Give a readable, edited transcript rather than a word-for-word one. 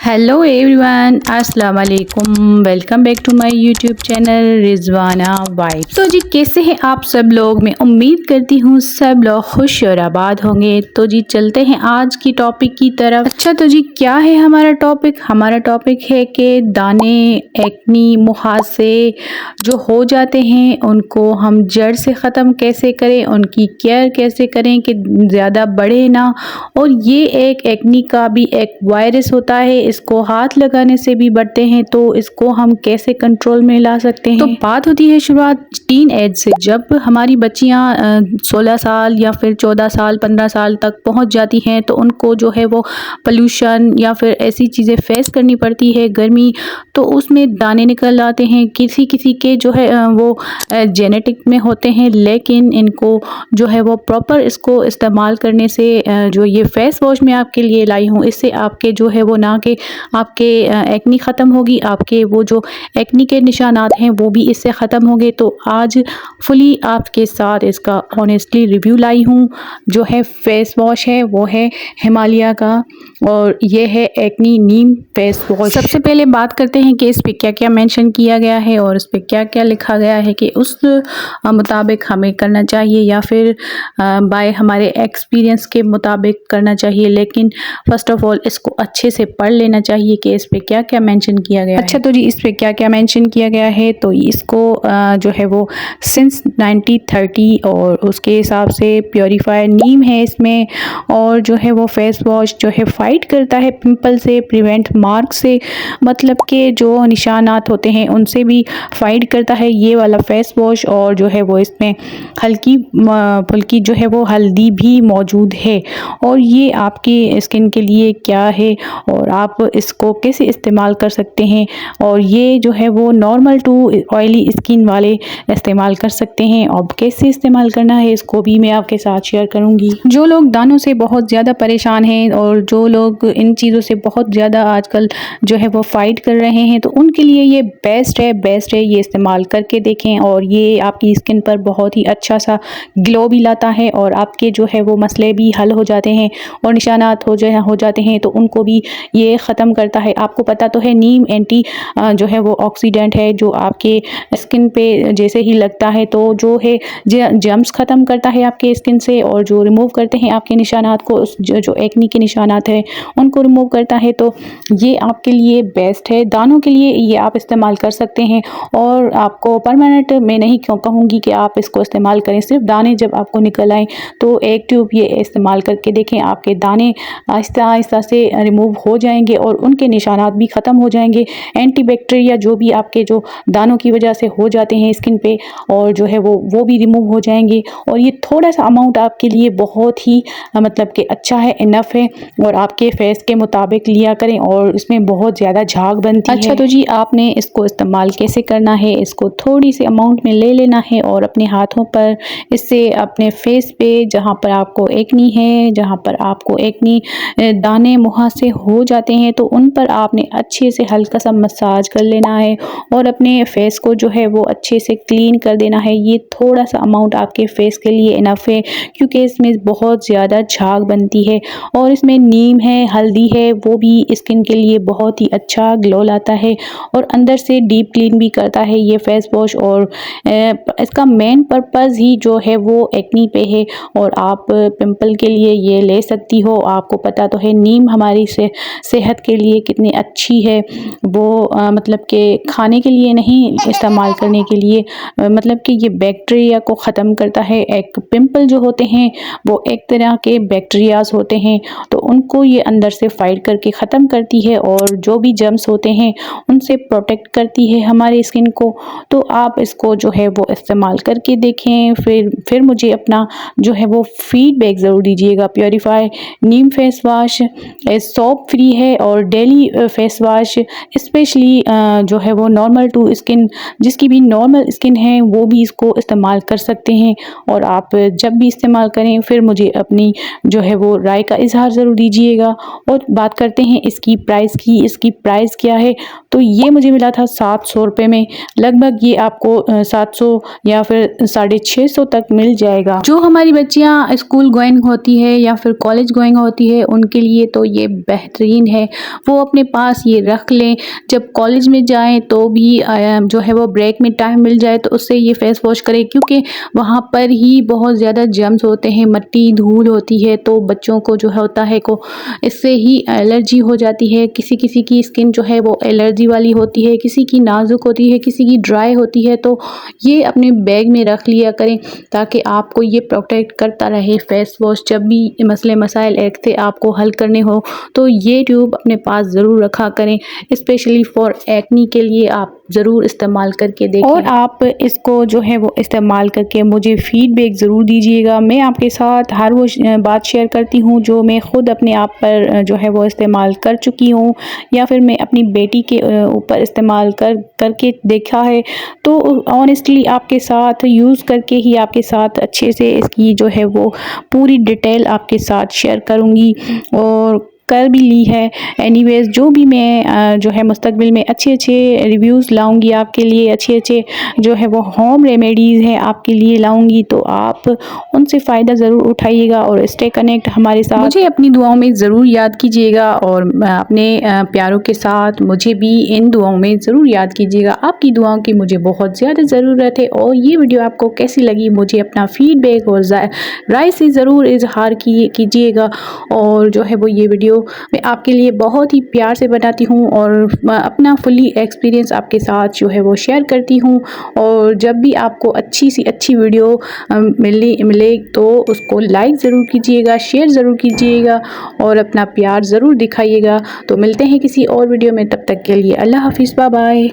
Hello everyone, अस्सलाम वालेकुम। Welcome back to my YouTube channel Rizwana vibes. तो जी कैसे हैं आप सब लोग? मैं उम्मीद करती हूँ सब लोग खुश और आबाद होंगे। तो जी चलते हैं आज की टॉपिक की तरफ। अच्छा तो जी क्या है हमारा टॉपिक? हमारा टॉपिक है कि दाने, एक्नी, मुहासे जो हो जाते हैं उनको हम जड़ से ख़त्म कैसे करें, उनकी केयर कैसे करें कि ज़्यादा बढ़े ना। और ये एक एक्नी का भी एक वायरस होता है, इसको हाथ लगाने से भी बढ़ते हैं, तो इसको हम कैसे कंट्रोल में ला सकते हैं। तो बात होती है शुरुआत टीन एज से, जब हमारी बच्चियां 16 साल या फिर 14 साल 15 साल तक पहुंच जाती हैं तो उनको जो है वो पोल्यूशन या फिर ऐसी चीज़ें फेस करनी पड़ती है, गर्मी, तो उसमें दाने निकल आते हैं। किसी किसी के जो है वो जेनेटिक में होते हैं, लेकिन इनको जो है वो प्रॉपर इसको इस्तेमाल करने से जो ये फेस वॉश मैं आपके लिए लाई हूँ, इससे आपके जो है वो ना कि आपके एक्नी ख़त्म होगी, आपके वो जो एक्नी के निशानात हैं वो भी इससे ख़त्म होंगे। तो आज फुली आपके साथ इसका ऑनेस्टली रिव्यू लाई हूँ। जो है फेस वॉश है वो है हिमालय का, और ये है एक्नी नीम फेस वॉश। सबसे पहले बात करते हैं कि इस पर क्या क्या मेंशन किया गया है और इस पर क्या क्या लिखा गया है कि उस मुताबिक हमें करना चाहिए या फिर बाय हमारे एक्सपीरियंस के मुताबिक करना चाहिए। लेकिन फर्स्ट ऑफ ऑल इसको अच्छे से पढ़ लेना चाहिए कि इस पे क्या क्या मेंशन किया गया है। अच्छा तो जी इस पे क्या क्या मेंशन किया गया है, तो इसको जो है वो सिंस 1930 और उसके हिसाब से प्योरीफायर नीम है इसमें, और जो है वो फेस वॉश जो है फाइट करता है पिंपल से, प्रिवेंट मार्क से, मतलब के जो निशानात होते हैं उनसे भी फाइट करता है ये वाला फेस वॉश। और जो है वो इसमें हल्की फुल्की जो है वो हल्दी भी मौजूद है। और ये आपकी स्किन के लिए क्या है और आप इसको कैसे इस्तेमाल कर सकते हैं, और ये जो है वो नॉर्मल टू ऑयली स्किन वाले इस्तेमाल कर सकते हैं। अब कैसे इस्तेमाल करना है इसको भी मैं आपके साथ शेयर करूंगी। जो लोग दानों से बहुत ज़्यादा परेशान हैं और जो लोग इन चीज़ों से बहुत ज़्यादा आजकल जो है वो फाइट कर रहे हैं, तो उनके लिए ये बेस्ट है ये इस्तेमाल करके देखें। और ये आपकी स्किन पर बहुत ही अच्छा सा ग्लो भी लाता है और आपके जो है वो मसले भी हल हो जाते हैं और निशानात हो जाते हैं तो उनको भी ये ख़त्म करता है। आपको पता तो है नीम एंटी जो है वो ऑक्सीडेंट है, जो आपके स्किन पे जैसे ही लगता है तो जो है जर्म्स ख़त्म करता है आपके स्किन से, और जो रिमूव करते हैं आपके निशानात को, जो एक्नी के निशानात हैं उनको रिमूव करता है। तो ये आपके लिए बेस्ट है। दानों के लिए ये आप इस्तेमाल कर सकते हैं, और आपको परमानेंट मैं नहीं क्यों कहूँगी कि आप इसको इस्तेमाल करें, सिर्फ दाने जब आपको निकल आए तो एक ट्यूब ये इस्तेमाल करके देखें, आपके दाने आहिस्ता आहिस्ता से रिमूव हो जाएंगे और उनके निशानात भी ख़त्म हो जाएंगे। एंटीबैक्टीरिया जो भी आपके जो दानों की वजह से हो जाते हैं स्किन पे, और जो है वो भी रिमूव हो जाएंगे। और ये थोड़ा सा अमाउंट आपके लिए बहुत ही मतलब कि अच्छा है, इनफ है, और आपके फेस के मुताबिक लिया करें, और इसमें बहुत ज़्यादा झाग बनती है। अच्छा तो जी आपने इसको इस्तेमाल कैसे करना है, इसको थोड़ी सी अमाउंट में ले लेना है और अपने हाथों पर इससे अपने फेस पे जहाँ पर आपको एक्नी है, जहाँ पर आपको एक्नी दाने मुहासे हो जाते हैं, तो उन पर आपने अच्छे से हल्का सा मसाज कर लेना है और अपने फेस को जो है वो अच्छे से क्लीन कर देना है। ये थोड़ा सा अमाउंट आपके फेस के लिए इनफ है, क्योंकि इसमें बहुत ज़्यादा झाग बनती है, और इसमें नीम है, हल्दी है, वो भी स्किन के लिए बहुत ही अच्छा ग्लो लाता है और अंदर से डीप क्लीन भी करता है ये फेस वॉश। और इसका मेन पर्पस ही जो है वो एक्नी पे है, और आप पिंपल के लिए ये ले सकती हो। आपको पता तो है नीम हमारी सेहत के लिए कितनी अच्छी है, वो मतलब कि खाने के लिए नहीं, इस्तेमाल करने के लिए, मतलब कि ये बैक्टीरिया को ख़त्म करता है। एक पिंपल जो होते हैं वो एक तरह के बैक्टीरियाज होते हैं, तो उनको ये अंदर से फाइट करके ख़त्म करती है, और जो भी जर्म्स होते हैं उनसे प्रोटेक्ट करती है हमारी स्किन को। तो आप इसको जो है वो इस्तेमाल करके देखें, फिर मुझे अपना जो है वो फीडबैक ज़रूर दीजिएगा। प्योरीफाई नीम फेस वॉश सोप फ्री है, और डेली फेस वॉश स्पेशली जो है वो नॉर्मल टू स्किन, जिसकी भी नॉर्मल स्किन है वो भी इसको इस्तेमाल कर सकते हैं। और आप जब भी इस्तेमाल करें फिर मुझे अपनी जो है वो राय का इजहार ज़रूर दीजिएगा। और बात करते हैं इसकी प्राइस की। इसकी प्राइस क्या है, तो ये मुझे मिला था 700 रुपये में। लगभग ये आपको 700 या फिर 650 तक मिल जाएगा। जो हमारी बच्चियाँ स्कूल गोइंग होती है या फिर कॉलेज गोइंग होती है उनके लिए तो ये बेहतरीन है, वो अपने पास ये रख लें। जब कॉलेज में जाएं तो भी जो है वो ब्रेक में टाइम मिल जाए तो उससे ये फेस वॉश करें, क्योंकि वहाँ पर ही बहुत ज़्यादा जर्म्स होते हैं, मिट्टी धूल होती है, तो बच्चों को जो होता है को इससे ही एलर्जी हो जाती है। किसी किसी की स्किन जो है वो एलर्जी वाली होती है, किसी की नाजुक होती है, किसी की ड्राई होती है। तो ये अपने बैग में रख लिया करें ताकि आपको ये प्रोटेक्ट करता रहे फेस वॉश। जब भी मसले मसाइल एक से आपको हल करने हो तो ये ट्यूब अपने पास ज़रूर रखा करें। स्पेशली फॉर एक्नी के लिए आप ज़रूर इस्तेमाल करके देखें और आप इसको जो है वो इस्तेमाल करके मुझे फ़ीडबैक ज़रूर दीजिएगा। मैं आपके साथ हर वो बात शेयर करती हूँ जो मैं ख़ुद अपने आप पर जो है वो इस्तेमाल कर चुकी हूँ या फिर मैं अपनी बेटी के ऊपर इस्तेमाल करके देखा है। तो ऑनेस्टली आपके साथ यूज़ करके ही आपके साथ अच्छे से इसकी जो है वो पूरी डिटेल आपके साथ शेयर करूँगी और कर भी ली है। एनीवेज़ जो भी मैं जो है मुस्तकबिल में अच्छे अच्छे रिव्यूज़ लाऊंगी आपके लिए, अच्छे अच्छे जो है वो होम रेमेडीज़ हैं आपके लिए लाऊंगी, तो आप उनसे फ़ायदा ज़रूर उठाइएगा और स्टे कनेक्ट हमारे साथ। मुझे अपनी दुआओं में ज़रूर याद कीजिएगा और अपने प्यारों के साथ मुझे भी इन दुआओं में ज़रूर याद कीजिएगा। आपकी दुआओं की मुझे बहुत ज़्यादा ज़रूरत है। और ये वीडियो आपको कैसी लगी मुझे अपना फ़ीडबैक और राय से ज़रूर इजहार कीजिएगा। और जो है वो ये वीडियो मैं आपके लिए बहुत ही प्यार से बनाती हूँ और अपना फुली एक्सपीरियंस आपके साथ जो है वो शेयर करती हूँ। और जब भी आपको अच्छी सी अच्छी वीडियो मिले तो उसको लाइक ज़रूर कीजिएगा, शेयर ज़रूर कीजिएगा और अपना प्यार ज़रूर दिखाइएगा। तो मिलते हैं किसी और वीडियो में, तब तक के लिए अल्लाह हाफिज़, बाय बाय।